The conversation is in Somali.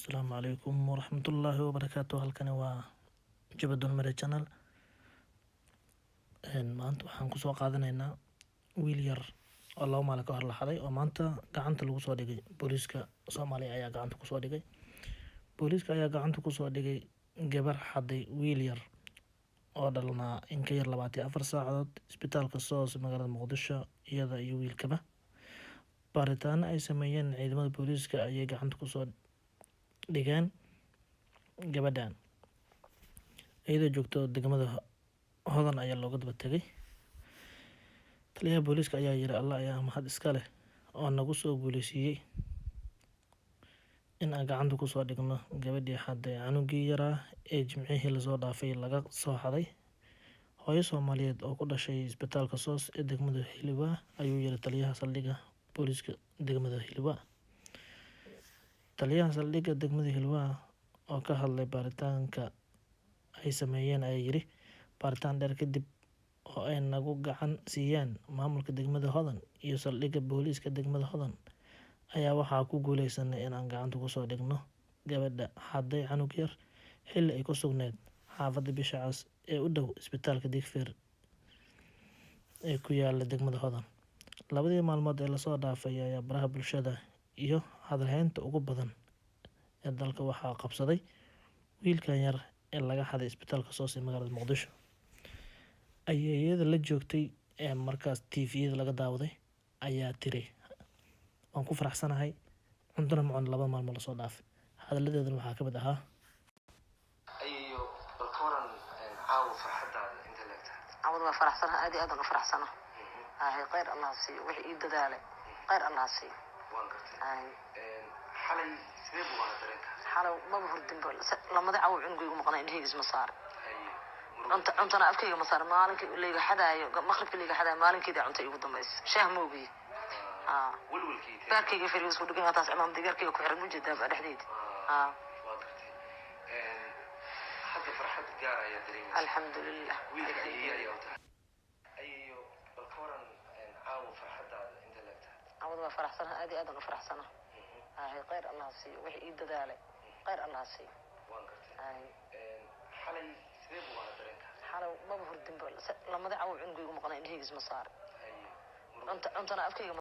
السلام عليكم ورحمة الله وبركاته. halkani waa Jabadul Mare channel. maanta waxaan ku soo qaadanaynaa wiil yar oo laba maalin ka hor la xaday oo maanta gacanta lagu soo dhigay. booliiska Soomaaliya ayaa gacanta ku soo dhigay. booliiska ayaa gacanta ku soo dhigay gabar xaday wiil yar oo dhalnaa in ka yar 24 saacadood isbitaalka SOS magaalada Muqdisho iyada iyo wiilkaba. baaritaano ay sameeyeen ciidamada booliiska ayay gacanta ku soo dhigeen gabadhan iyadoo joogto degmada Hodan ayaa looga daba tagay. taliyaha booliiska ayaa yiri Allah ayaa mahad iska leh oo nagu soo guuleysiyay in aan gacanta ku soo dhigno gabadhii xaday canugii yaraa ee jimcihii la soo dhaafay laga soo xaday hooyo Soomaaliyeed oo ku dhashay isbitaalka SOS ee degmada Hiilwaa ayuu yiri taliyaha saldhigga booliiska degmada Hiilwaa. taliyaha saldhigga degmada Hiilwaa oo ka hadlay baaritaanka ay sameeyeen ayaa yiri baaritaan dheer kadib oo ay nagu gacan siiyeen maamulka degmada Hodan iyo saldhigga booliiska degmada Hodan ayaa waxaa ku guuleysanay in aan gacanta ku soo dhigno gabadha xaday canug yar xilli ay ku sugneed xaafadda Bishacaas ee u dhow isbitaalka Digfeer ee ku yaala degmada Hodan. labadii maalmood ee la soo dhaafay ayaa baraha bulshada iyo hadalhaynta ugu badan ee dalka waxaa qabsaday wiilkan yar ee laga xaday isbitaalka SOS ee magaalada Muqdisho. ayeeyada la joogtay ee markaas TV-da laga daawaday ayaa tiri waan ku faraxsanahay cuntona macaan laba maalmood la soo dhaafay. hadaladeedana waxaa ka mid ahaa ayeeyo bal ka waran caawa farxadaada inta leegtahay. عوض ما فرح سنة أدي أدنى فرح سنة هاي غير الله سي وحي إيد ذلك غير الله سي waan gartay هاي xalay sidee buu ahaa dareenka حلو ما بفرد دنبل لما دعوا عنقي ومقنع إن هيجز مصار haye أنت أنا أفكي مصار مالك اللي حدا مخرب اللي حدا مالك كده أنت يقول دمس شاه موبي welwelkii باركي في الوسط ودقيقة تاس عمام دقيقة كحر موجود ده بعد حديد waa gartay hadda farxad gaar ayaa dareemaysa الحمد لله wiilka ayeeyo ayaa u tahay ayeeyo bal ka waran caawa farxadaada inta leegtahay. عوض ما فرح سنة أدي أدنى فرح سنة هاي غير الله سي وحي إيد ذلك غير الله سي waan gartay هاي xalay sidee buu ahaa dareenka حلو ما بفرد دنبل لما دعوا عنقي ومقنع إن هيجز مصار haye أنت أنا أفكي